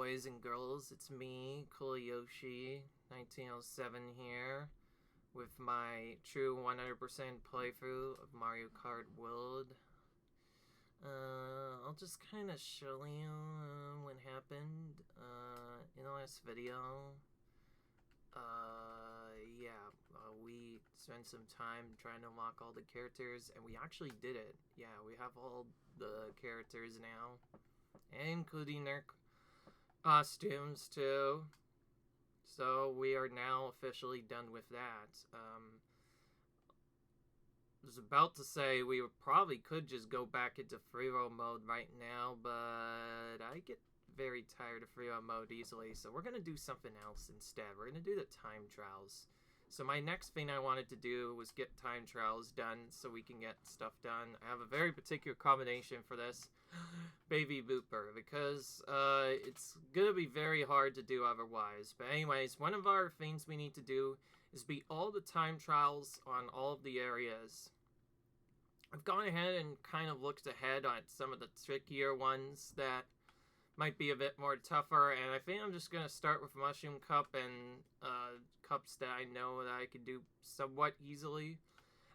boys and girls, it's me, Yoshi, 1907 here, with my true 100% playthrough of Mario Kart World. I'll just kind of show you what happened in the last video. We spent some time trying to unlock all the characters, and we actually did it. Yeah, we have all the characters now, including their costumes too. So we are now officially done with that. I was about to say we probably could just go back into free roam mode right now, but I get very tired of free roam mode easily, so we're gonna do something else instead. We're gonna do the time trials. So my next thing I wanted to do was get time trials done so we can get stuff done. I have a very particular combination for this baby booper because it's gonna be very hard to do otherwise. But anyways, one of our things we need to do is beat all the time trials on all of the areas. I've gone ahead and kind of looked ahead at some of the trickier ones that might be a bit more tougher, and I think I'm just going to start with Mushroom Cup and cups that I know that I can do somewhat easily,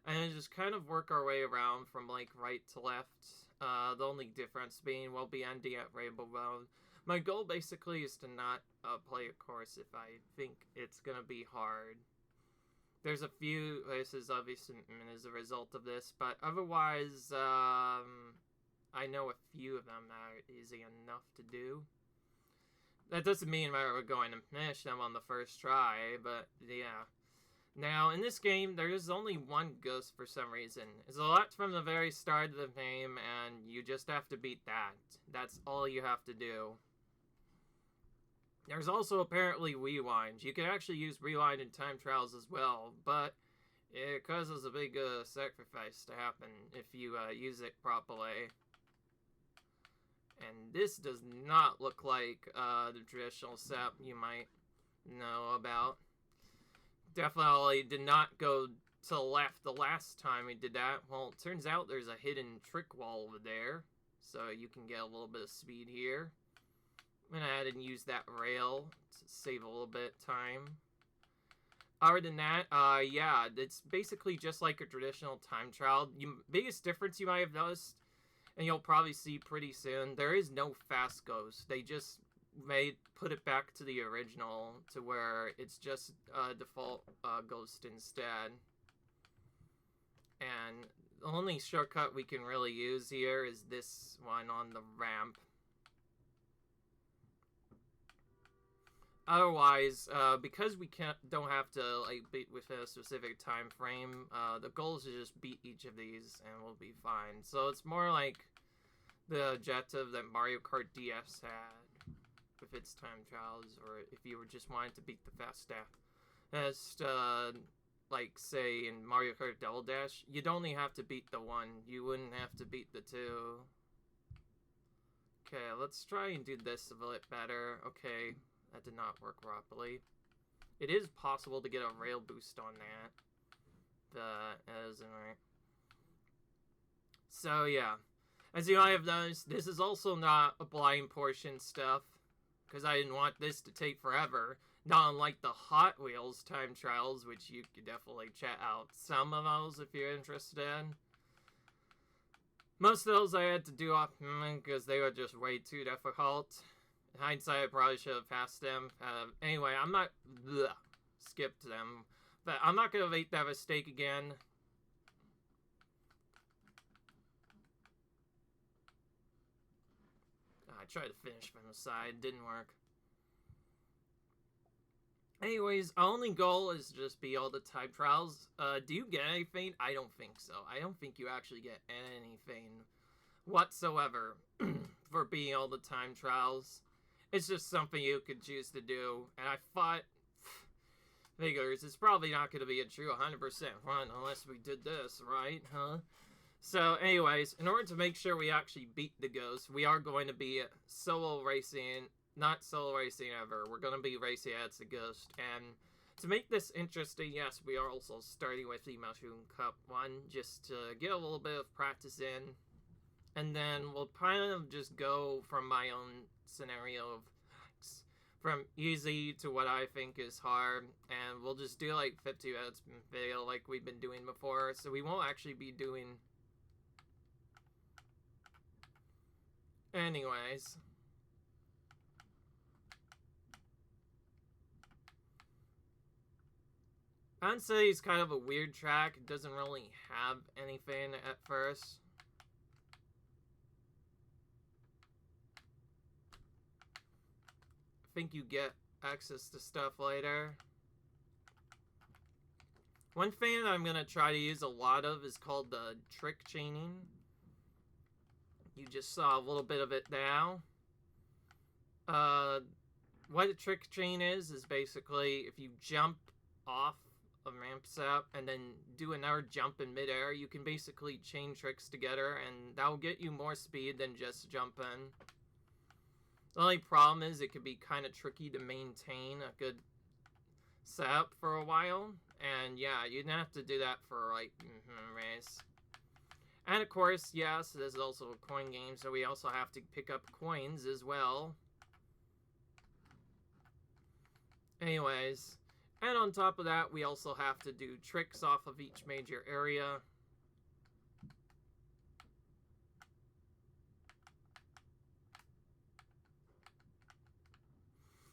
and then just kind of work our way around from like right to left. The only difference being we'll be ending at Rainbow Road. My goal basically is to not play a course if I think it's going to be hard. There's a few places obviously as a result of this, but otherwise I know a few of them that are easy enough to do. That doesn't mean we're going to finish them on the first try, but yeah. Now, in this game, there is only one ghost for some reason. It's a lot from the very start of the game, and you just have to beat that. That's all you have to do. There's also apparently rewind. You can actually use rewind in time trials as well, but it causes a big sacrifice to happen if you use it properly. And this does not look like the traditional setup you might know about. Definitely did not go to the left the last time we did that. Well, it turns out there's a hidden trick wall over there, so you can get a little bit of speed here. I'm going to add and use that rail to save a little bit of time. Other than that, yeah, it's basically just like a traditional time trial. Biggest difference you might have noticed, and you'll probably see pretty soon, there is no fast ghost. They just put it back to the original, to where it's just a default ghost instead. And the only shortcut we can really use here is this one on the ramp. Otherwise, because we don't have to like beat within a specific time frame, the goal is to just beat each of these and we'll be fine. So it's more like the objective that Mario Kart DS had with its time trials, or if you were just wanting to beat the fastest, like say in Mario Kart Double Dash, you'd only have to beat the one. You wouldn't have to beat the two. Okay, let's try and do this a bit better. Okay. That did not work properly. It is possible to get a rail boost on that. That isn't right. So yeah, as you might have noticed, this is also not a blind portion stuff, because I didn't want this to take forever. Not unlike the Hot Wheels time trials, which you could definitely check out some of those if you're interested in. Most of those I had to do off because they were just way too difficult. In hindsight, I probably should have passed them. Anyway, I'm not... skipped them. But I'm not going to make that mistake again. I tried to finish from the side. Didn't work. Anyways, our only goal is to just be all the time trials. Do you get anything? I don't think so. I don't think you actually get anything whatsoever for being all the time trials. It's just something you could choose to do, and I thought, figures, it's probably not going to be a true 100% run unless we did this, right, huh? So, anyways, in order to make sure we actually beat the ghost, we are going to be solo racing, not solo racing ever, we're going to be racing as the ghost, and to make this interesting, yes, we are also starting with the Mushroom Cup one, just to get a little bit of practice in, and then we'll kind of just go from my own scenario of from easy to what I think is hard, and we'll just do like 50 minutes video like we've been doing before, so we won't actually be doing... Anyways. I'd say it's kind of a weird track. It doesn't really have anything at first. I think you get access to stuff later. One thing that I'm going to try to use a lot of is called the trick chaining. You just saw a little bit of it now. What a trick chain is basically if you jump off a ramp set and then do another jump in midair, you can basically chain tricks together, and that'll get you more speed than just jumping. The only problem is it can be kind of tricky to maintain a good setup for a while, and yeah, you'd have to do that for like race. And of course, yes, there's also a coin game, so we also have to pick up coins as well. Anyways, and on top of that, we also have to do tricks off of each major area.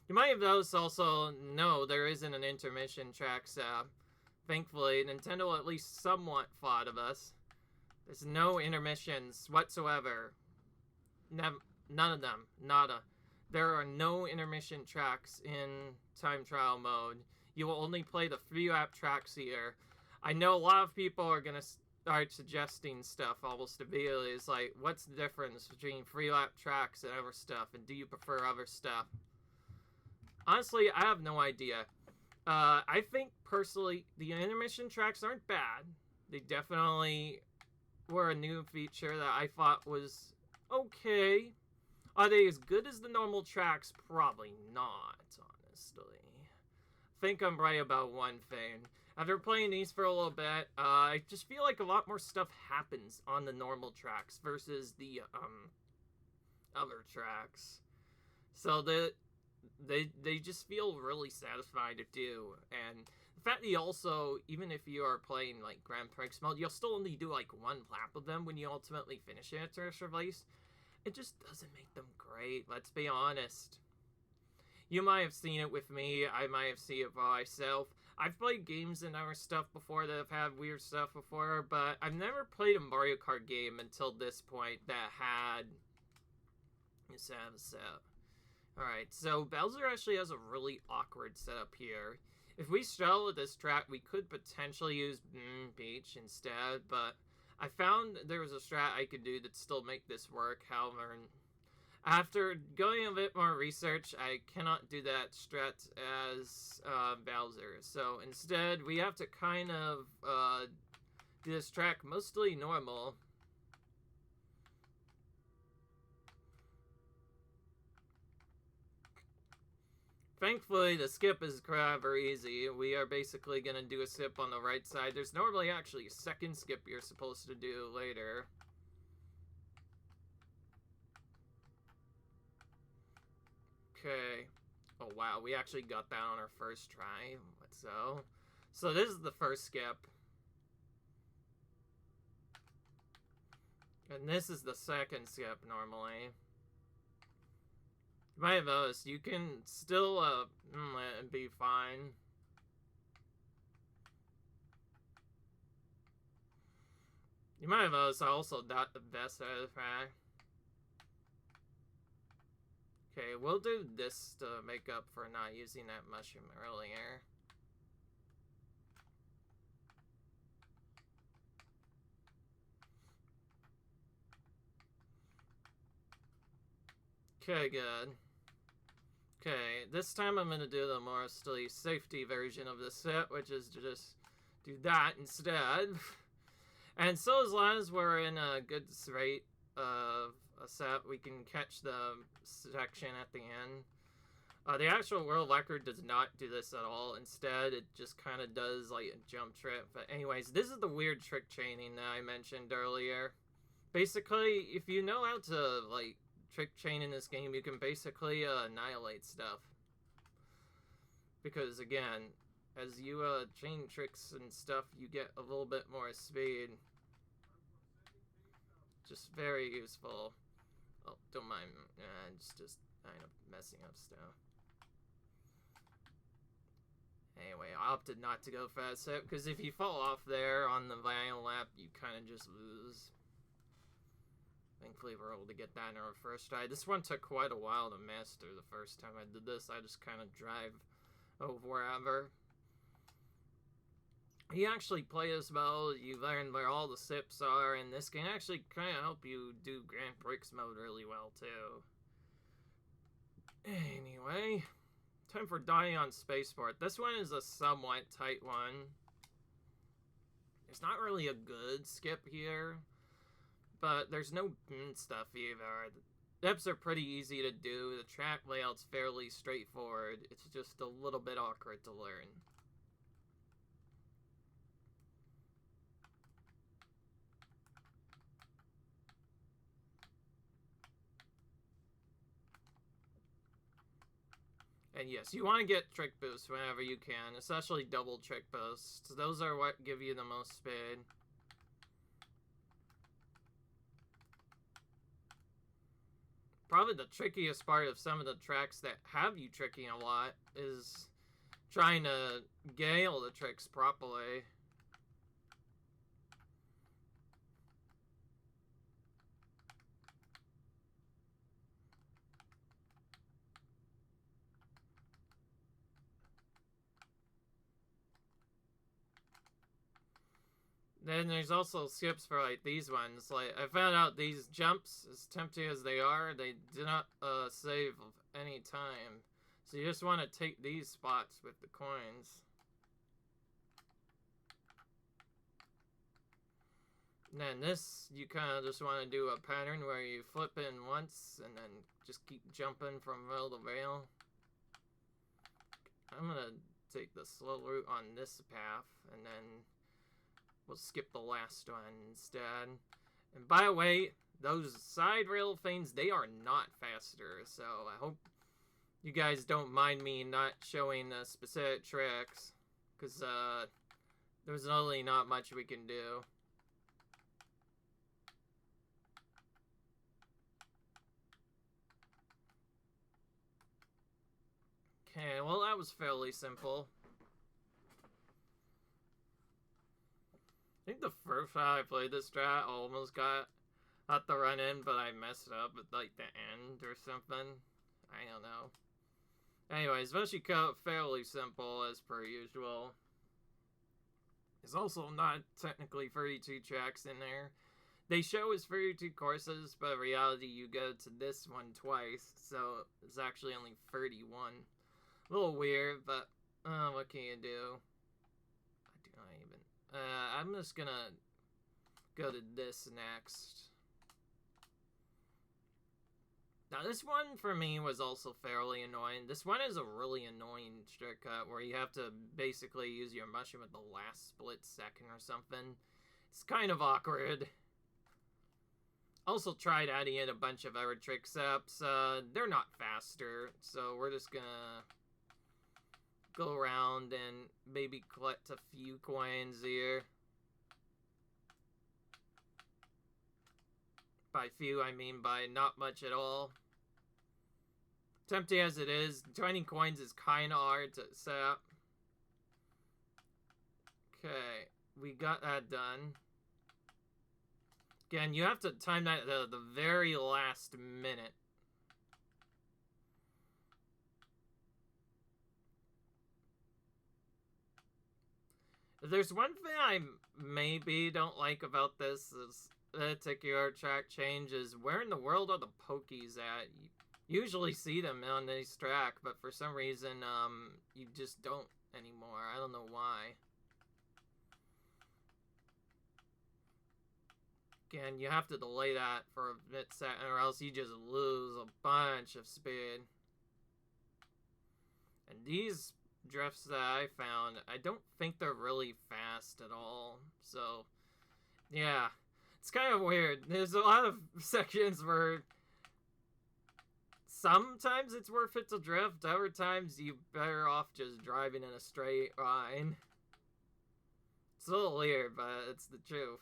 You might have noticed also, no, there isn't an intermission track, so thankfully, Nintendo at least somewhat thought of us. There's no intermissions whatsoever. None of them. Nada. There are no intermission tracks in time trial mode. You will only play the 3-lap tracks here. I know a lot of people are going to start suggesting stuff almost immediately. It's like, what's the difference between 3-lap tracks and other stuff, and do you prefer other stuff? Honestly, I have no idea. I think, personally, the intermission tracks aren't bad. They definitely were a new feature that I thought was okay. Are they as good as the normal tracks? Probably not, honestly. I think I'm right about one thing. After playing these for a little bit, I just feel like a lot more stuff happens on the normal tracks versus the other tracks. So they just feel really satisfying to do. And the fact that you also, even if you are playing like Grand Prix mode, you'll still only do like one lap of them when you ultimately finish it after its release. It just doesn't make them great, let's be honest. You might have seen it with me, I might have seen it by myself. I've played games and other stuff before that have had weird stuff before, but I've never played a Mario Kart game until this point that had this setup. Alright, so Bowser actually has a really awkward setup here. If we struggle with this track, we could potentially use Beach instead, but I found there was a strat I could do that still make this work. However, after going a bit more research, I cannot do that strat as Bowser. So instead, we have to kind of do this track mostly normal. Thankfully, the skip is very easy. We are basically going to do a skip on the right side. There's normally actually a second skip you're supposed to do later. Okay. Oh, wow. We actually got that on our first try. Let's go. So this is the first skip. And this is the second skip normally. You might have noticed, you can still be fine. You might have noticed I also got the best out of the track. Okay, we'll do this to make up for not using that mushroom earlier. Okay, good. Okay, this time I'm gonna do the mostly safety version of this set, which is to just do that instead. And so as long as we're in a good rate of a set, we can catch the section at the end. The actual world record does not do this at all. Instead, it just kind of does like a jump trip. But anyways, this is the weird trick chaining that I mentioned earlier. Basically, if you know how to like trick chain in this game, you can basically annihilate stuff. Because again, as you chain tricks and stuff, you get a little bit more speed. Just very useful. Oh, don't mind. Just kind of messing up stuff. Anyway, I opted not to go fast set because if you fall off there on the final lap, you kind of just lose. Thankfully, we're able to get that in our first try. This one took quite a while to master the first time I did this. I just kind of drive over wherever. You actually play as well, you learn where all the sips are, and this can actually kind of help you do Grand Prix mode really well, too. Anyway, time for dying on Spaceport. This one is a somewhat tight one. It's not really a good skip here, but there's no stuff either. The dips are pretty easy to do. The track layout's fairly straightforward. It's just a little bit awkward to learn. And yes, you want to get trick boosts whenever you can, especially double trick boosts. Those are what give you the most speed. Probably the trickiest part of some of the tracks that have you tricking a lot is trying to gale the tricks properly. Then there's also skips for like these ones. Like I found out these jumps, as tempting as they are, they do not save any time. So you just want to take these spots with the coins. And then this, you kind of just want to do a pattern where you flip in once and then just keep jumping from rail to rail. I'm going to take the slow route on this path and then we'll skip the last one instead. And by the way, those side rail things, they are not faster. So I hope you guys don't mind me not showing the specific tricks. Because there's really not much we can do. Okay, well that was fairly simple. I think the first time I played this strat, I almost got the run in, but I messed up at like the end or something. I don't know. Anyways, Moshi Cup, fairly simple as per usual. There's also not technically 32 tracks in there. They show as 32 courses, but in reality you go to this one twice, so it's actually only 31. A little weird, but what can you do? I do not even. I'm just gonna go to this next. Now this one for me was also fairly annoying. This one is a really annoying shortcut where you have to basically use your mushroom at the last split second or something. It's kind of awkward. Also tried adding in a bunch of other trick steps. They're not faster, so we're just gonna go around and maybe collect a few coins here. By few, I mean by not much at all. Tempting as it is, 20 coins is kind of hard to set up. Okay, we got that done. Again, you have to time that at the very last minute. There's one thing I maybe don't like about this is particular track change is where in the world are the Pokies at? You usually see them on this track, but for some reason, you just don't anymore. I don't know why. Again, you have to delay that for a bit second or else you just lose a bunch of speed. And these drifts that I found, I don't think they're really fast at all. So, yeah. It's kind of weird. There's a lot of sections where sometimes it's worth it to drift. Other times you better off just driving in a straight line. It's a little weird, but it's the truth.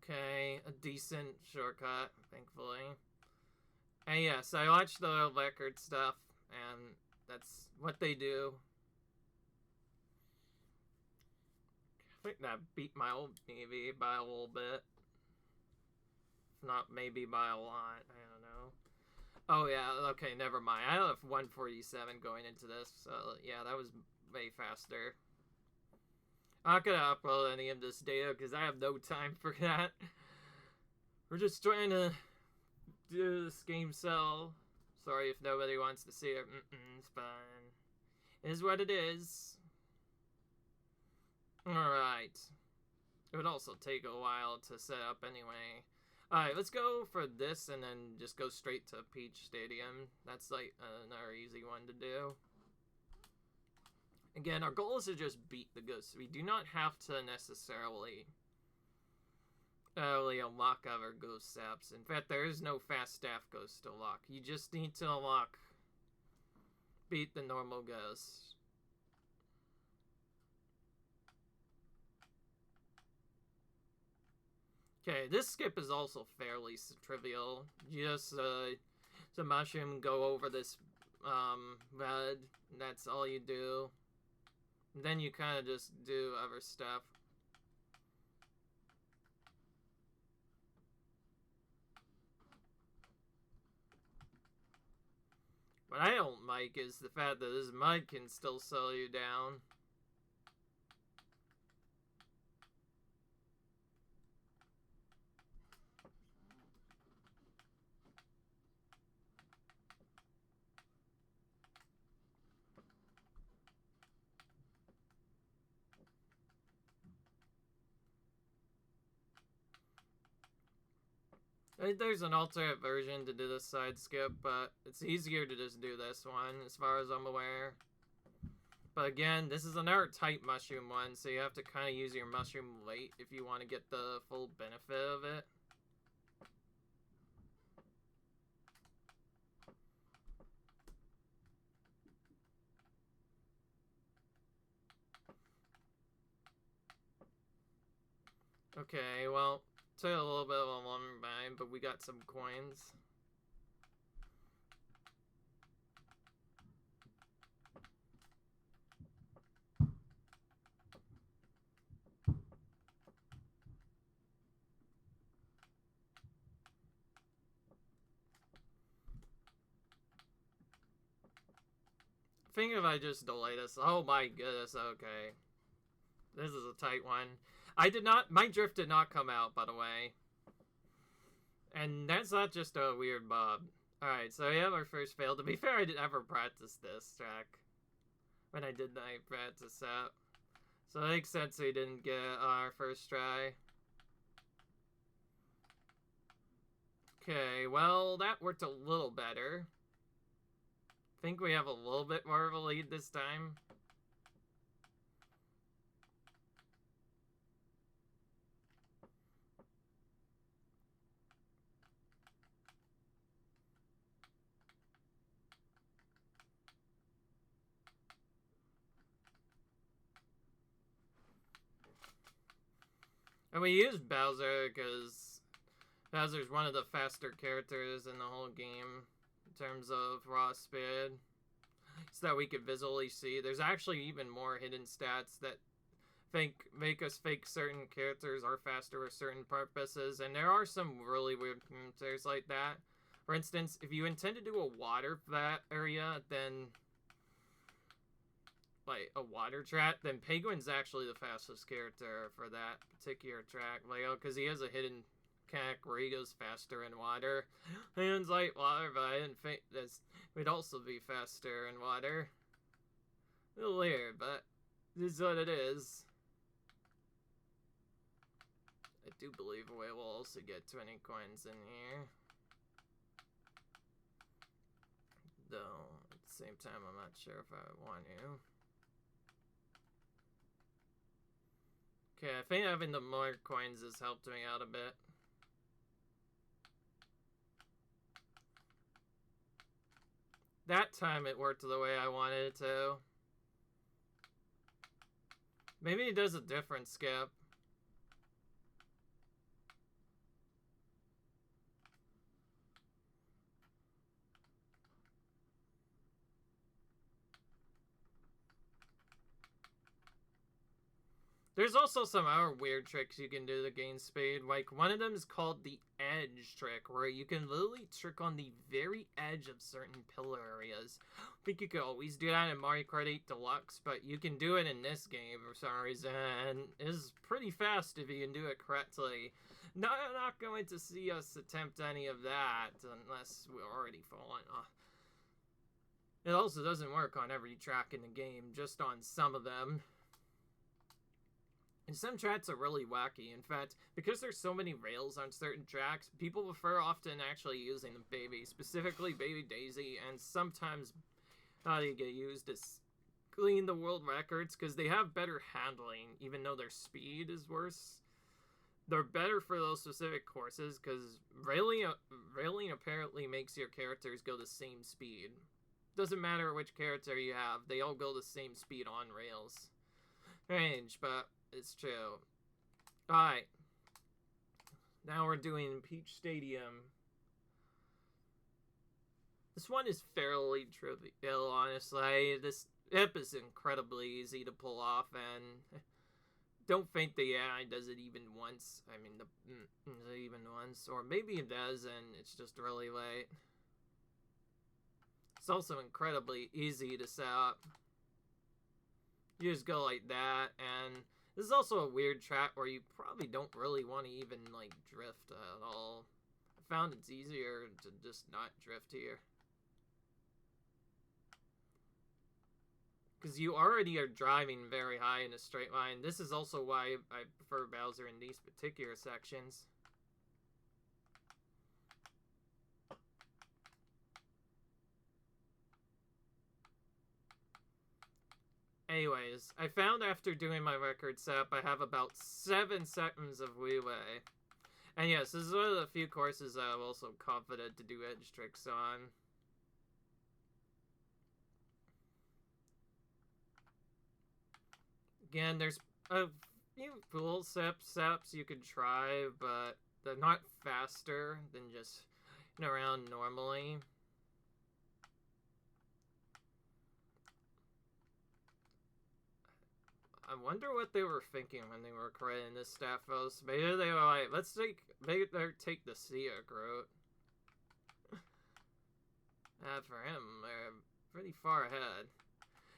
Okay, a decent shortcut, thankfully. And yes, I watched the record stuff, and that's what they do. I think that beat my old maybe by a little bit. If not maybe by a lot, I don't know. Oh yeah, okay, never mind. I have 147 going into this, so yeah, that was way faster. I'm not gonna upload any of this data because I have no time for that. We're just trying to do this game cell. Sorry if nobody wants to see it. It's fine. It is what it is. Alright. It would also take a while to set up anyway. Alright, let's go for this and then just go straight to Peach Stadium. That's like another easy one to do. Again, our goal is to just beat the ghosts. We do not have to necessarily unlock other ghost saps. In fact, there is no fast staff ghost to unlock. You just need to beat the normal ghosts. Okay, this skip is also fairly trivial. Just the mushroom go over this red. That's all you do. And then you kind of just do other stuff. What I don't like is the fact that this mud can still slow you down. I think there's an alternate version to do this side skip, but it's easier to just do this one, as far as I'm aware. But again, this is another tight mushroom one, so you have to kind of use your mushroom late if you want to get the full benefit of it. Okay, well, took a little bit of a long time, but we got some coins. I think if I just delay this, oh my goodness, okay. This is a tight one. My drift did not come out, by the way. And that's not just a weird bug. Alright, so we have our first fail. To be fair, I didn't ever practice this track. When I did night practice that. So it makes sense we didn't get our first try. Okay, well, that worked a little better. I think we have a little bit more of a lead this time. And we used Bowser because Bowser's one of the faster characters in the whole game in terms of raw speed. So that we could visually see. There's actually even more hidden stats that make us think certain characters are faster for certain purposes. And there are some really weird characters like that. For instance, if you intend to do a water vat area, then like a water track, then Penguin's actually the fastest character for that particular track, like, because he has a hidden mechanic where he goes faster in water. Penguin's like water, but I didn't think this would also be faster in water. A little weird, but this is what it is. I do believe we will also get 20 coins in here. Though, at the same time, I'm not sure if I want to. Okay, I think having the more coins has helped me out a bit. That time it worked the way I wanted it to. Maybe it does a different skip. There's also some other weird tricks you can do to gain speed. Like, one of them is called the edge trick, where you can literally trick on the very edge of certain pillar areas. I think you could always do that in Mario Kart 8 Deluxe, but you can do it in this game for some reason, and it's pretty fast if you can do it correctly. No, I'm not going to see us attempt any of that unless we're already falling off. It also doesn't work on every track in the game, just on some of them. And some tracks are really wacky. In fact, because there's so many rails on certain tracks, people prefer often actually using the Baby, specifically Baby Daisy, and sometimes they get used to clean the world records because they have better handling, even though their speed is worse. They're better for those specific courses because railing apparently makes your characters go the same speed. Doesn't matter which character you have, they all go the same speed on rails. Strange, but it's true. Alright. Now we're doing Peach Stadium. This one is fairly trivial, honestly. This ip is incredibly easy to pull off, and don't think the AI does it even once. I mean, even once. Or maybe it does, and it's just really late. It's also incredibly easy to set up. You just go like that, and this is also a weird track where you probably don't really want to even, like, drift at all. I found it's easier to just not drift here. Because you already are driving very high in a straight line. This is also why I prefer Bowser in these particular sections. Anyways, I found after doing my record setup, I have about 7 seconds of leeway. And yes, this is one of the few courses I'm also confident to do edge tricks on. Again, there's a few cool setups you could try, but they're not faster than just around normally. I wonder what they were thinking when they were creating this Staphos. Maybe they were like, maybe they'll take the Sia route. For him, they're pretty far ahead.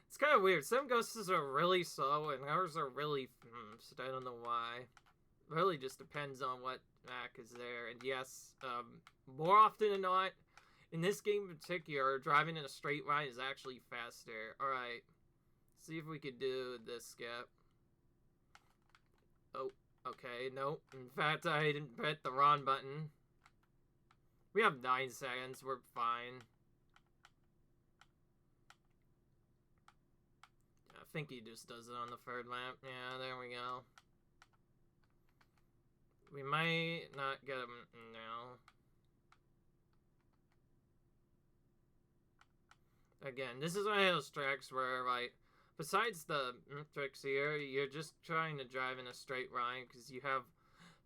It's kind of weird. Some ghosts are really slow, and ours are really fast. I don't know why. It really just depends on what Mac is there. And yes, more often than not, in this game in particular, driving in a straight line is actually faster. Alright. See if we could do this skip. Oh, okay, no. In fact, I didn't press the wrong button. We have 9 seconds, we're fine. I think he just does it on the third lap. Yeah, there we go. We might not get him now. Again, this is one of those tracks where, like, besides the tricks here, you're just trying to drive in a straight line because you have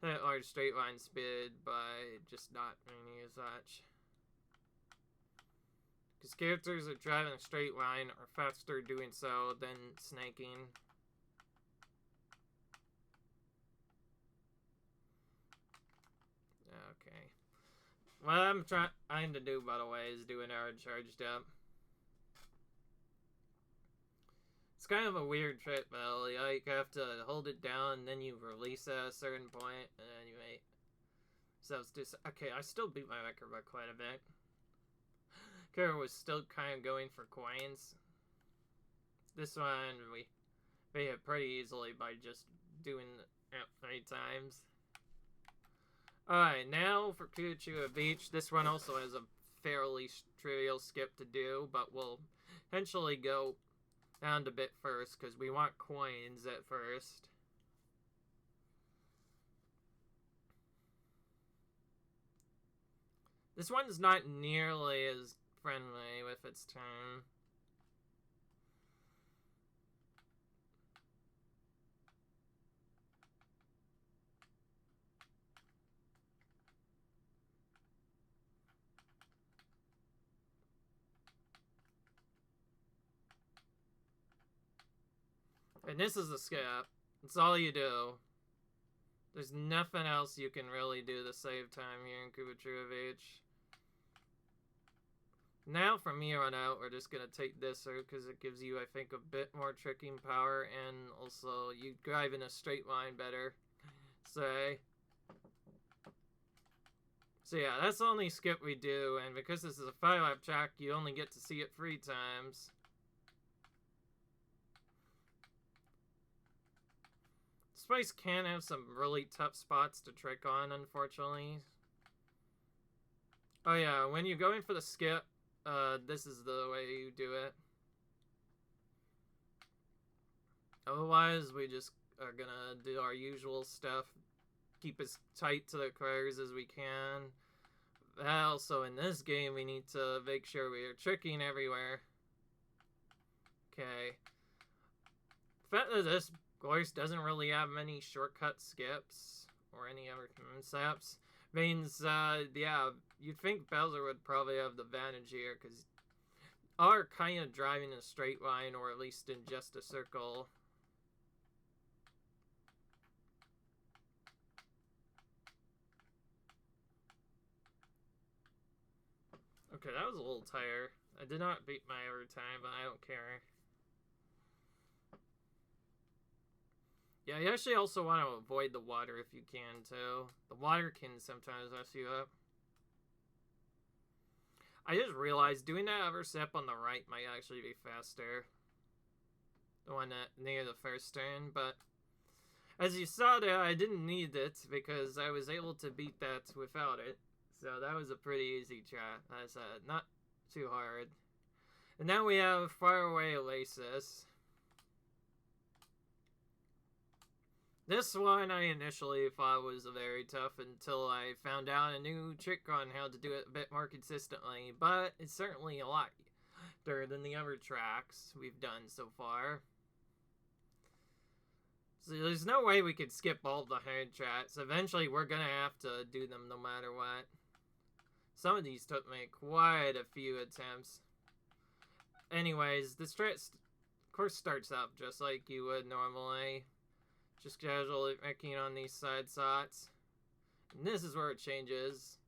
that large straight line speed by just not any as such. Because characters that drive in a straight line are faster doing so than snaking. Okay. What I'm trying to do, by the way, is do an hour charged up. It's kind of a weird trick, though. You have to hold it down, and then you release at a certain point, and then you make... So it's just... Okay, I still beat my record by quite a bit. Kara was still kind of going for coins. This one, we beat it pretty easily by just doing it 3 times. Alright, now for Kuchua Beach. This one also has a fairly trivial skip to do, but we'll eventually go down to bit first, because we want coins at first. This one's not nearly as friendly with its turn. And this is a skip. That's all you do. There's nothing else you can really do to save time here in Kubatrua Beach. Now, from here on out, we're just going to take this route because it gives you, I think, a bit more tricking power, and also you drive in a straight line better. So yeah, that's the only skip we do, and because this is a 5-lap track, you only get to see it 3 times. This place can have some really tough spots to trick on, unfortunately. Oh yeah, when you're going for the skip, this is the way you do it. Otherwise, we just are gonna do our usual stuff. Keep as tight to the cars as we can. Also, in this game, we need to make sure we are tricking everywhere. Okay. The fact that this course doesn't really have many shortcut skips or any other concepts means, yeah, you'd think Bowser would probably have the advantage here, because are kind of driving in a straight line, or at least in just a circle. Okay, that was a little tighter. I did not beat my every time, but I don't care. Yeah, you actually also want to avoid the water if you can, too. The water can sometimes mess you up. I just realized doing that other step on the right might actually be faster. The one near the first turn, but as you saw there, I didn't need it because I was able to beat that without it. So that was a pretty easy track. That's not too hard. And now we have Faraway Oasis. This one I initially thought was very tough until I found out a new trick on how to do it a bit more consistently, but it's certainly a lot better than the other tracks we've done so far. So there's no way we could skip all the hard tracks. Eventually we're gonna have to do them no matter what. Some of these took me quite a few attempts. Anyways, this track, of course, starts up just like you would normally. Just casually making on these side slots. And this is where it changes.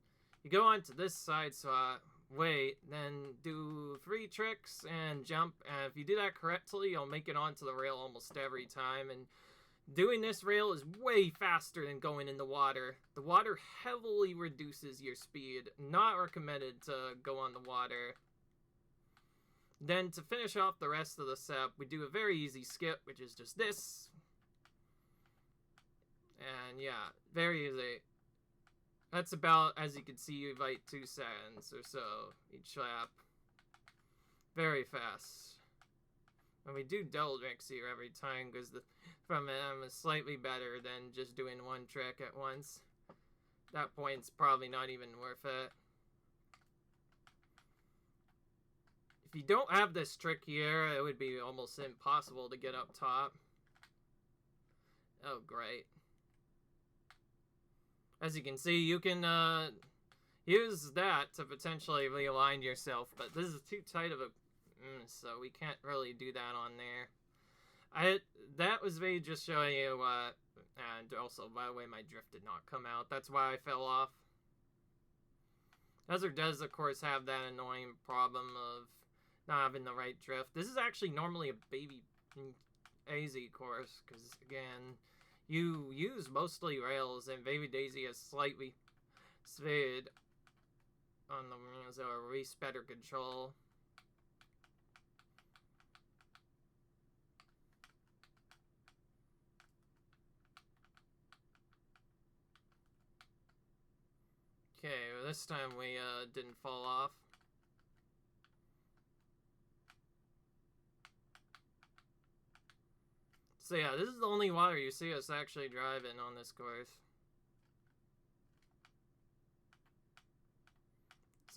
You go onto this side slot, wait, then do 3 tricks and jump. And if you do that correctly, you'll make it onto the rail almost every time. And doing this rail is way faster than going in the water. The water heavily reduces your speed. Not recommended to go on the water. Then to finish off the rest of the step, we do a very easy skip, which is just this. And yeah, very easy. That's about, as you can see, like 2 seconds or so each lap. Very fast. And we do double tricks here every time because from them is slightly better than just doing 1 trick at once. That point's probably not even worth it. If you don't have this trick here, it would be almost impossible to get up top. Oh, great. As you can see, you can use that to potentially realign yourself, but this is too tight of a... so we can't really do that on there. That was me just showing you, and also, by the way, my drift did not come out. That's why I fell off. Hazard does, of course, have that annoying problem of not having the right drift. This is actually normally a baby AZ course, because, again, you use mostly rails, and Baby Daisy has slightly speed on the wheels, so at least better control. Okay, well, this time we didn't fall off. So yeah, this is the only water you see us actually driving on this course.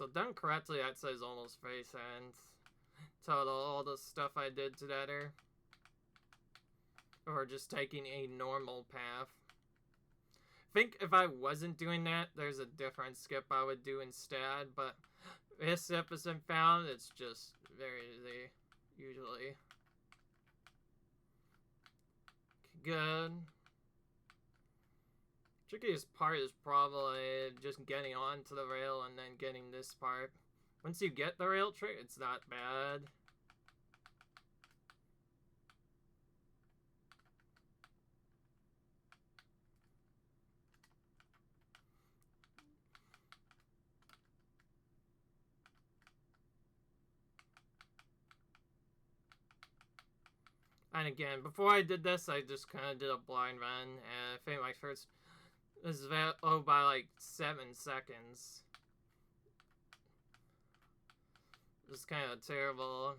So done correctly, that says almost 3 cents. Total, all the stuff I did together. Or just taking a normal path. I think if I wasn't doing that, there's a different skip I would do instead, but this skip isn't found, it's just very easy, usually. Good. Trickiest part is probably just getting onto the rail and then getting this part. Once you get the rail trick, it's not bad. And again, before I did this, I just kind of did a blind run, and I think my first was by like 7 seconds. It was kind of terrible.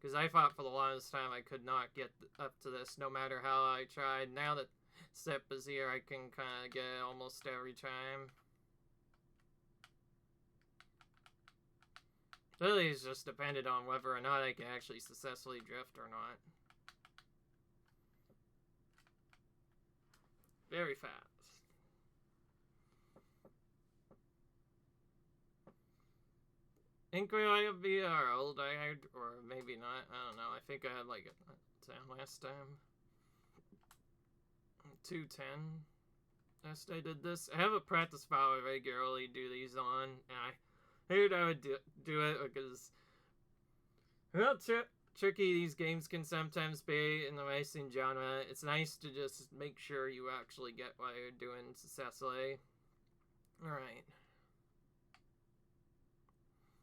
Because I thought for the longest time I could not get up to this, no matter how I tried. Now that Sip is here, I can kind of get it almost every time. Really, it's just dependent on whether or not I can actually successfully drift or not. Very fast. Think we might be our old I had, or maybe not. I don't know. I think I had like a 10 last time. 210. Last I did this. I have a practice file I regularly do these on, and I figured I would do it because how tricky these games can sometimes be in the racing genre. It's nice to just make sure you actually get what you're doing successfully. Alright.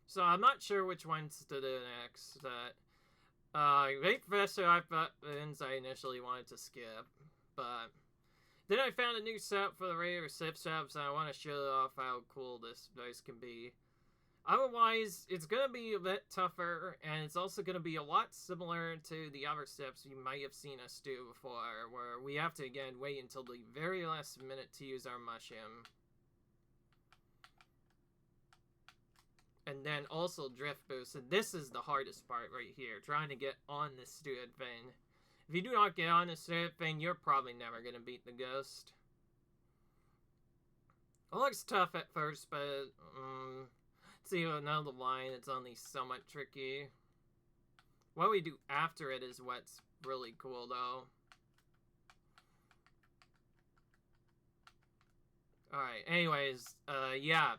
So I'm not sure which ones to do next. Right Professor I thought I initially wanted to skip, but then I found a new setup for the regular SIP setups, and I want to show off how cool this device can be. Otherwise, it's going to be a bit tougher, and it's also going to be a lot similar to the other steps you might have seen us do before, where we have to, again, wait until the very last minute to use our mushroom. And then also drift boost, and this is the hardest part right here, trying to get on this stupid thing. If you do not get on this stupid thing, you're probably never going to beat the ghost. It looks tough at first, but see, another line, it's only somewhat tricky. What we do after it is what's really cool, though. Alright, anyways, yeah.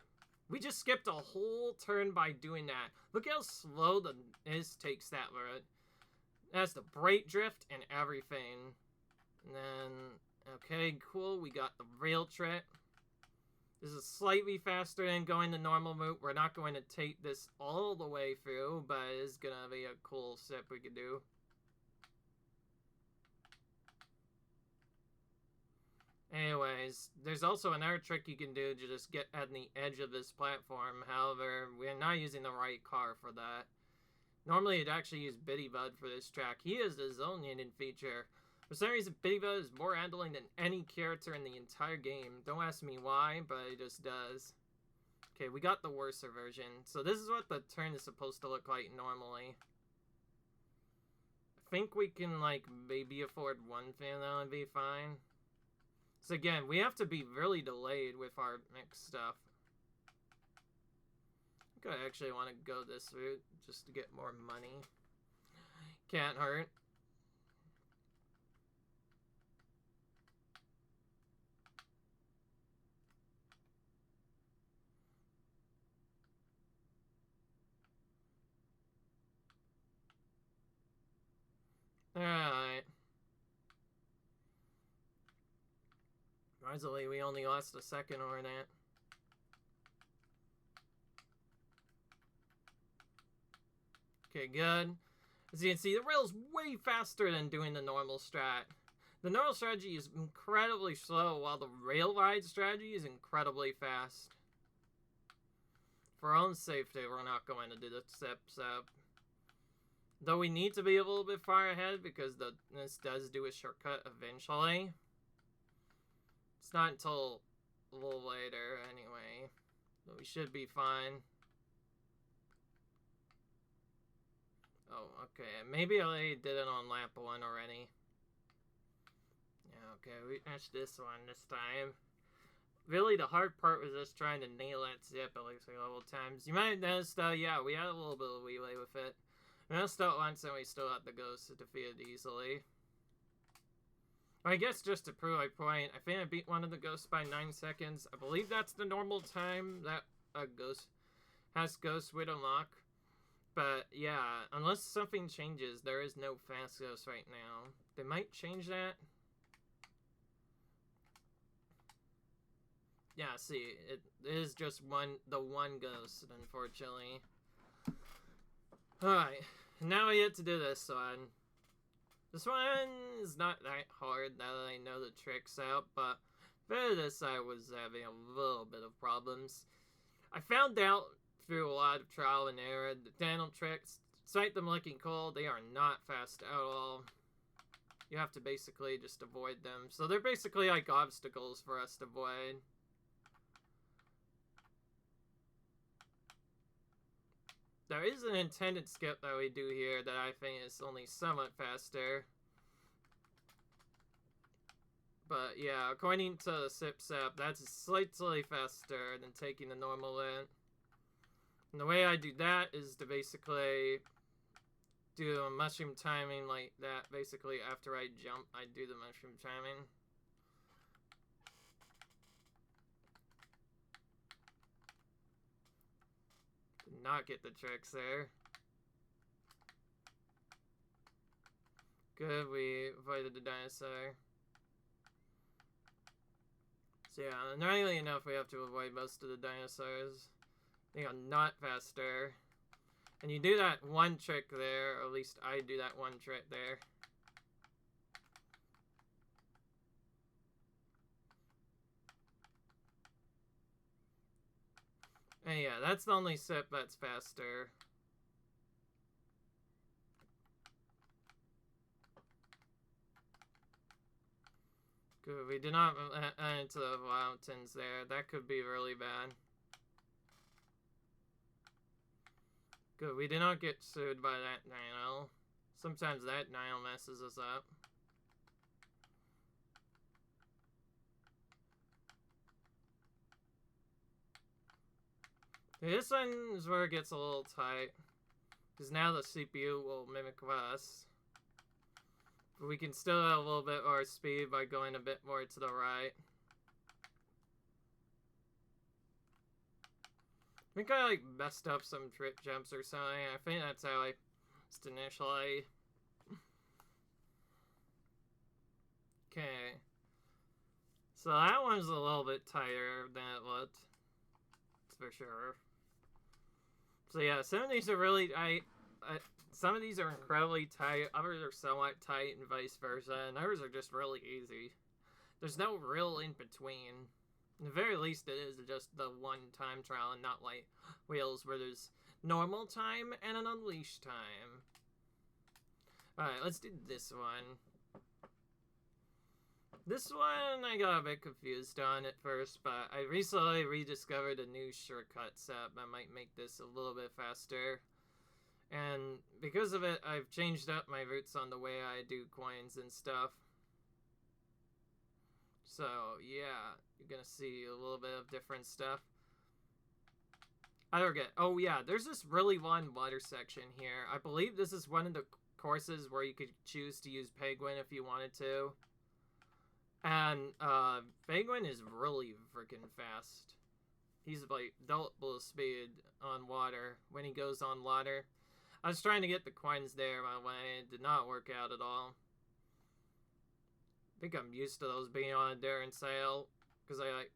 We just skipped a whole turn by doing that. Look how slow this takes that route. That's the brake drift and everything. And then, okay, cool, we got the rail trick. This is slightly faster than going the normal route. We're not going to take this all the way through, but it's going to be a cool step we could do. Anyways, there's also another trick you can do to just get at the edge of this platform. However, we're not using the right car for that. Normally, you'd actually use Bitty Bud for this track. He has his own hidden feature. For some reason, Bitty Bud is more handling than any character in the entire game. Don't ask me why, but it just does. Okay, we got the worser version. So this is what the turn is supposed to look like normally. I think we can, like, maybe afford one thing, that would be fine. So again, we have to be really delayed with our mixed stuff. I think I actually want to go this route just to get more money. Can't hurt. Alright. Surprisingly, we only lost a second on that. Okay, good. As you can see, the rail's way faster than doing the normal strat. The normal strategy is incredibly slow, while the rail ride strategy is incredibly fast. For our own safety, we're not going to do the steps up. Though we need to be a little bit far ahead, because this does do a shortcut eventually. It's not until a little later, anyway. But we should be fine. Oh, okay. Maybe I did it on lap 1 already. Yeah, okay. We finished this one this time. Really, the hard part was just trying to nail that zip at least a couple times. You might notice, though, yeah, we had a little bit of leeway with it. We messed up once and we still had the ghost to defeat it easily. I guess just to prove my point, I think I beat one of the ghosts by 9 seconds. I believe that's the normal time that a ghost would unlock. But yeah, unless something changes, there is no fast ghost right now. They might change that. Yeah, see, it is just the one ghost, unfortunately. Alright, now we get to do this one. This one is not that hard now that I know the tricks out, but for this I was having a little bit of problems. I found out through a lot of trial and error the Daniel tricks, despite them looking cool, they are not fast at all. You have to basically just avoid them. So they're basically like obstacles for us to avoid. There is an intended skip that we do here that I think is only somewhat faster. But yeah, according to the SipSap, that's slightly faster than taking the normal in. And the way I do that is to basically do a mushroom timing like that. Basically, after I jump, I do the mushroom timing. Did not get the tricks there. Good, we avoided the dinosaur. So yeah, annoyingly enough, we have to avoid most of the dinosaurs. They are not faster. And you do that one trick there, or at least I do that one trick there. And yeah, that's the only sip that's faster. Good, we did not enter the mountains there. That could be really bad. Good, we did not get sued by that Nino. Sometimes that Nino messes us up. This one is where it gets a little tight. Because now the CPU will mimic us. But we can still have a little bit more speed by going a bit more to the right. I think I like messed up some trip jumps or something. I think that's how I just initially. Okay. So that one's a little bit tighter than it looked. That's for sure. So yeah, some of these are really tight. Some of these are incredibly tight. Others are somewhat tight and vice versa. And others are just really easy. There's no real in between. At the very least, it is just the one time trial and not like Wheels where there's normal time and an unleashed time. Alright, let's do this one. This one I got a bit confused on at first, but I recently rediscovered a new shortcut set that might make this a little bit faster. And because of it, I've changed up my routes on the way I do coins and stuff. So, yeah, you're gonna see a little bit of different stuff. I forget. Oh, yeah, there's this really long water section here. I believe this is one of the courses where you could choose to use Penguin if you wanted to. And, Penguin is really freaking fast. He's like double speed on water when he goes on water. I was trying to get the coins there, by the way. It did not work out at all. I think I'm used to those being on a daring sail because I like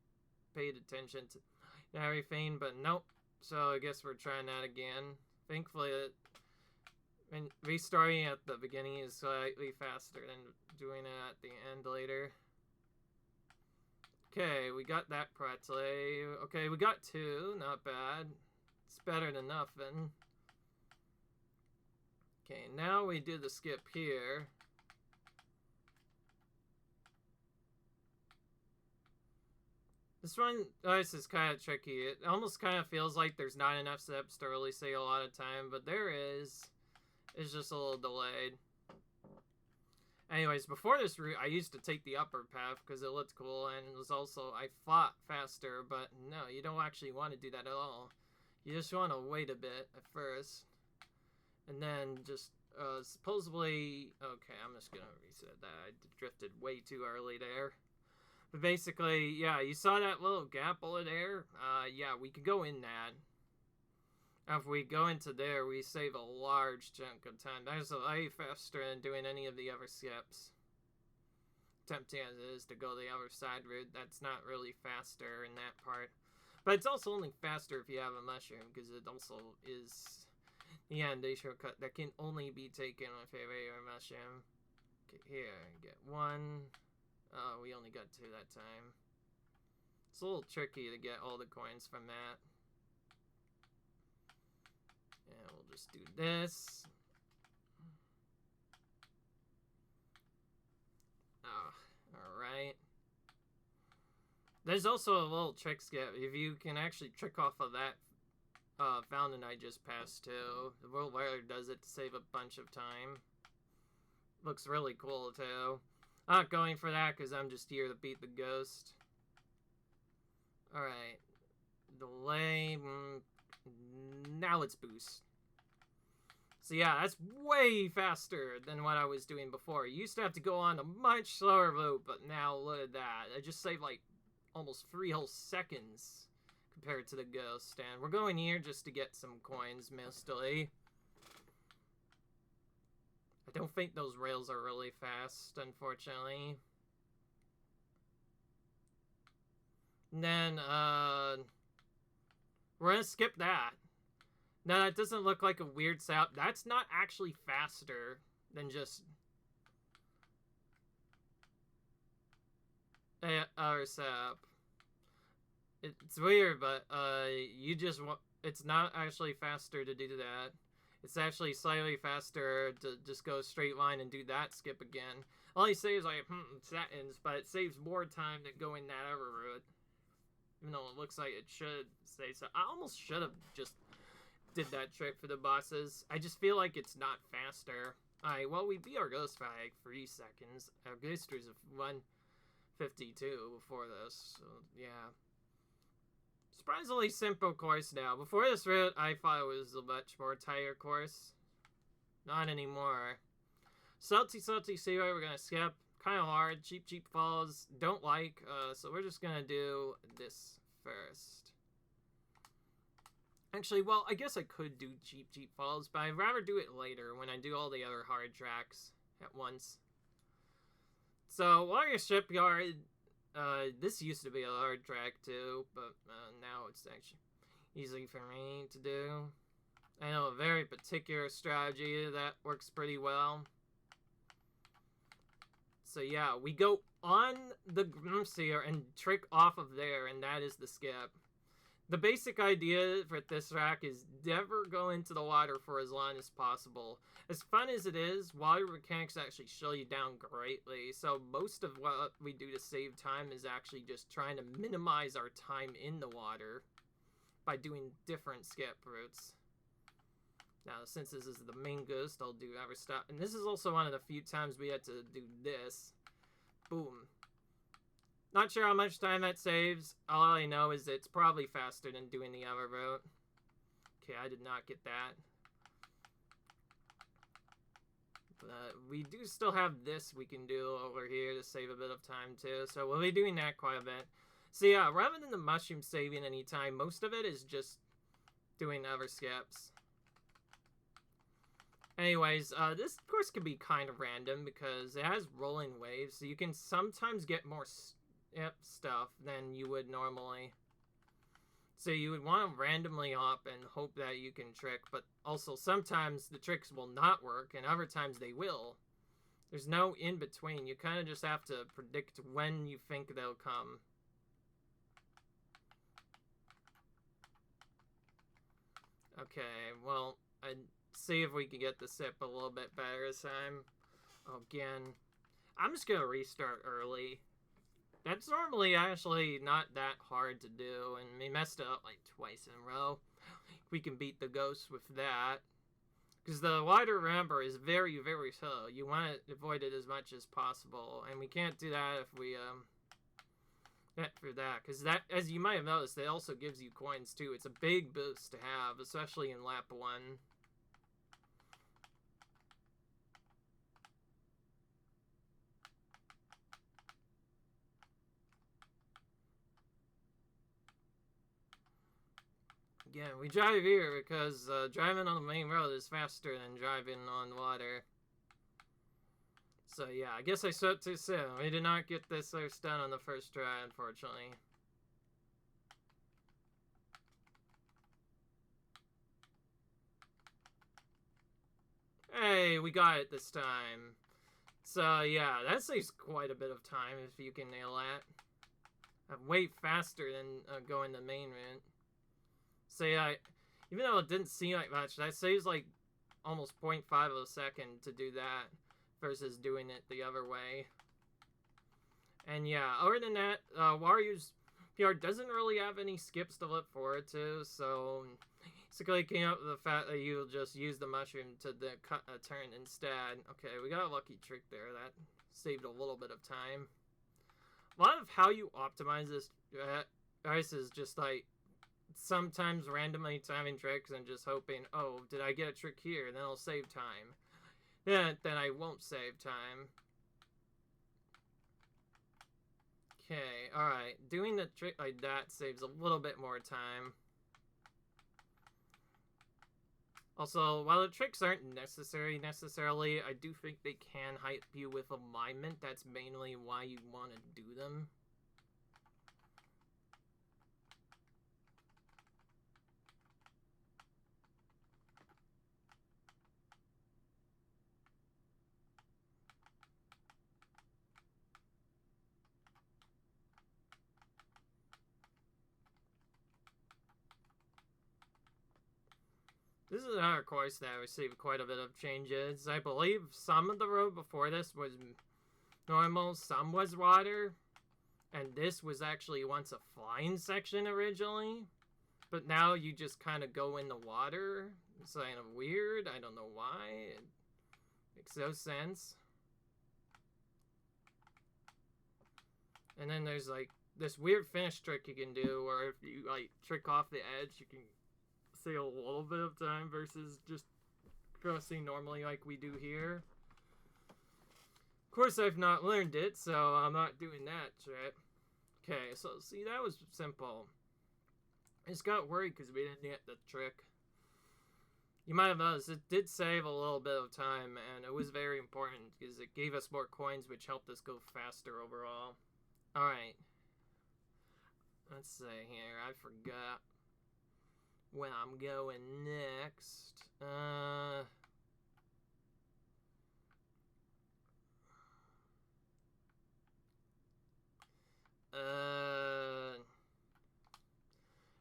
paid attention to everything, but nope. So I guess we're trying that again. Thankfully, and restarting at the beginning is slightly faster than doing it at the end later. Okay, we got that correctly. Okay, we got 2. Not bad. It's better than nothing. Okay, now we do the skip here. This is kind of tricky. It almost kind of feels like there's not enough steps to really save a lot of time, but there is. It's just a little delayed. Anyways, before this route, I used to take the upper path because it looked cool, and it was also, I fought faster, but no, you don't actually want to do that at all. You just want to wait a bit at first, and then just, supposedly, okay, I'm just gonna reset that. I drifted way too early there. But basically, yeah, you saw that little gap over there? Yeah, we could go in that. If we go into there, we save a large chunk of time. That is way faster than doing any of the other skips. Tempting as it is to go the other side route, that's not really faster in that part. But it's also only faster if you have a mushroom, because it also is the end shortcut that can only be taken with a regular mushroom. Okay, here, get one. Oh, we only got two that time. It's a little tricky to get all the coins from that. And we'll just do this. Oh, alright. There's also a little trick skip. If you can actually trick off of that fountain I just passed too. The World Weather does it to save a bunch of time. Looks really cool too. I'm not going for that because I'm just here to beat the ghost. Alright. Delay. Now let's boost. So yeah, that's way faster than what I was doing before. You used to have to go on a much slower route, but now look at that. I just saved like almost 3 whole seconds compared to the ghost. And we're going here just to get some coins, mostly. I don't think those rails are really fast, unfortunately. And then, we're gonna skip that. Now, that doesn't look like a weird sound. That's not actually faster than just our setup. It's weird, but it's not actually faster to do that. It's actually slightly faster to just go straight line and do that skip again. Only saves like seconds, but it saves more time than going that other route. Even though it looks like it should say so. I almost should have just did that trick for the bosses. I just feel like it's not faster. Alright, well, we beat our ghost by like 3 seconds. Our ghost was 1:52 before this, so yeah. Surprisingly simple course now. Before this route, I thought it was a much more tighter course. Not anymore. Salty Seaway, we're gonna skip. Kind of hard. Cheap falls. Don't like. So we're just gonna do this first. Actually, well, I guess I could do cheap falls, but I'd rather do it later when I do all the other hard tracks at once. So, Warrior Shipyard. This used to be a hard track too, but now it's actually easy for me to do. I know a very particular strategy that works pretty well. So yeah, we go on the Grimseer and trick off of there, and that is the skip. The basic idea for this track is never go into the water for as long as possible. As fun as it is, water mechanics actually slow you down greatly, so most of what we do to save time is actually just trying to minimize our time in the water by doing different skip routes. Now, since this is the main ghost, I'll do every stop. And this is also one of the few times we had to do this. Boom. Not sure how much time that saves. All I know is it's probably faster than doing the other route. Okay, I did not get that. But we do still have this we can do over here to save a bit of time too. So we'll be doing that quite a bit. So yeah, rather than the mushroom saving any time, most of it is just doing other skips. Anyways, this course can be kind of random because it has rolling waves, so you can sometimes get more stuff than you would normally. So you would want to randomly hop and hope that you can trick, but also sometimes the tricks will not work, and other times they will. There's no in between. You kind of just have to predict when you think they'll come. Okay, well, I'd see if we can get the sip a little bit better this time. Again, I'm just gonna restart early. That's normally actually not that hard to do, and we messed it up like twice in a row. We can beat the ghost with that. Because the wider ramper is very, very slow. You want to avoid it as much as possible, and we can't do that if we, for that. Because that, as you might have noticed, it also gives you coins too. It's a big boost to have, especially in lap 1. Yeah, we drive here because driving on the main road is faster than driving on water. So yeah, I guess I showed too soon. We did not get this race done on the first try, unfortunately. Hey, we got it this time. So yeah, that saves quite a bit of time if you can nail that. I'm way faster than going the main route. So yeah, even though it didn't seem like much, that saves like almost 0.5 of a second to do that versus doing it the other way. And yeah, other than that, Wario's PR doesn't really have any skips to look forward to, so basically came up with the fact that you'll just use the mushroom to cut a turn instead. Okay, we got a lucky trick there. That saved a little bit of time. A lot of how you optimize this race is just like sometimes randomly timing tricks and just hoping, oh, did I get a trick here? And then I'll save time. Then I won't save time. Okay, alright. Doing the trick like that saves a little bit more time. Also, while the tricks aren't necessarily, I do think they can hype you with alignment. That's mainly why you want to do them. This is another course that received quite a bit of changes. I believe some of the road before this was normal, some was water, and this was actually once a flying section originally. But now you just kind of go in the water. It's kind of weird. I don't know why. It makes no sense. And then there's like this weird finish trick you can do where if you like trick off the edge, you can save a little bit of time versus just crossing normally like we do here. Of course, I've not learned it, so I'm not doing that trick. Okay, so see, that was simple. I just got worried because we didn't get the trick. You might have noticed it did save a little bit of time, and it was very important because it gave us more coins, which helped us go faster overall. Alright. Let's see here. I forgot when I'm going next.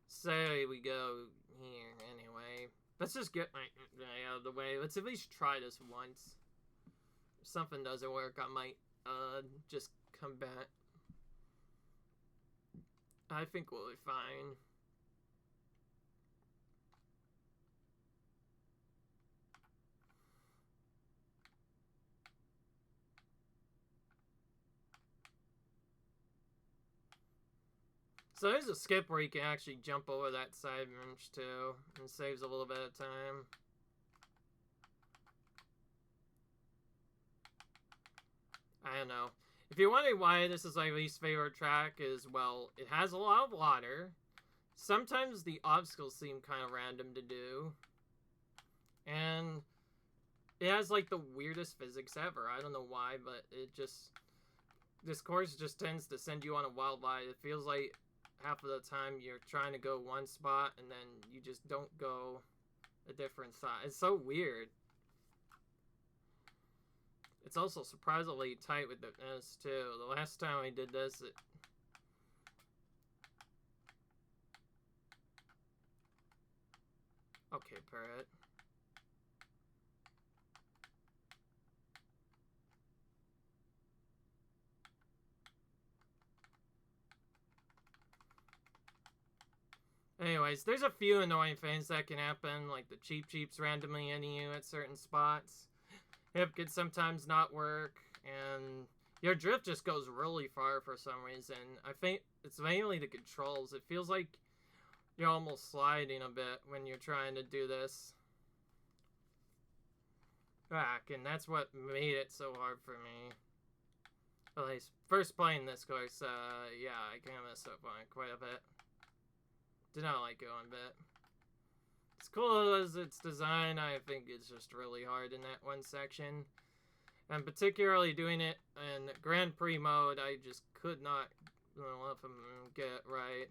Say we go here anyway. Let's just get my out of the way. Let's at least try this once. If something doesn't work, I might just come back. I think we'll be fine. So there's a skip where you can actually jump over that side bench too, and saves a little bit of time. I don't know. If you're wondering why this is my least favorite track is, well, it has a lot of water. Sometimes the obstacles seem kind of random to do. And it has like the weirdest physics ever. I don't know why, but it just... This course just tends to send you on a wild ride. It feels like half of the time you're trying to go one spot and then you just don't go a different side. It's so weird. It's also surprisingly tight with the nose too. The last time we did this, it... Okay, Parrot. Anyways, there's a few annoying things that can happen, like the cheeps randomly hitting you at certain spots. Hip can sometimes not work, and your drift just goes really far for some reason. I think it's mainly the controls. It feels like you're almost sliding a bit when you're trying to do this. And that's what made it so hard for me. At least, first playing this course, yeah, I kind of messed up on it quite a bit. Did not like it one bit. As cool as its design, I think it's just really hard in that one section. And particularly doing it in Grand Prix mode, I just could not let them get it right.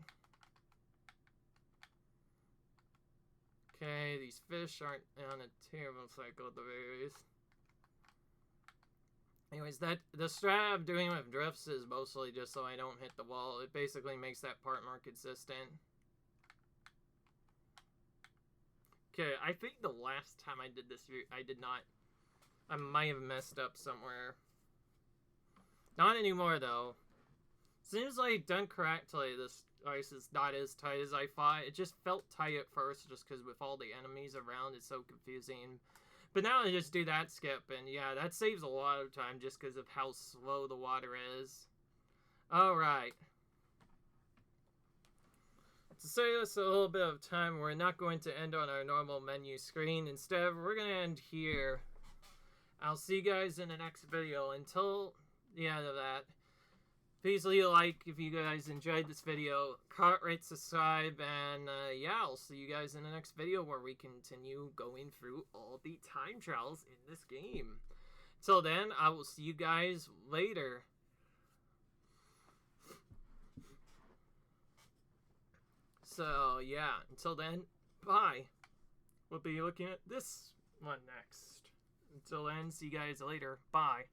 Okay, these fish aren't on a terrible cycle at the very least. Anyways, the strat I'm doing with drifts is mostly just so I don't hit the wall. It basically makes that part more consistent. Okay, I think the last time I did this, I did not. I might have messed up somewhere. Not anymore, though. Seems like done correctly, this ice is not as tight as I thought. It just felt tight at first, just because with all the enemies around, it's so confusing. But now I just do that skip, and yeah, that saves a lot of time just because of how slow the water is. Alright. To save us a little bit of time, we're not going to end on our normal menu screen. Instead, we're going to end here. I'll see you guys in the next video. Until the end of that, please leave a like if you guys enjoyed this video. Comment, rate, subscribe, and yeah, I'll see you guys in the next video where we continue going through all the time trials in this game. Till then, I will see you guys later. So, yeah, until then, bye. We'll be looking at this one next. Until then, see you guys later. Bye.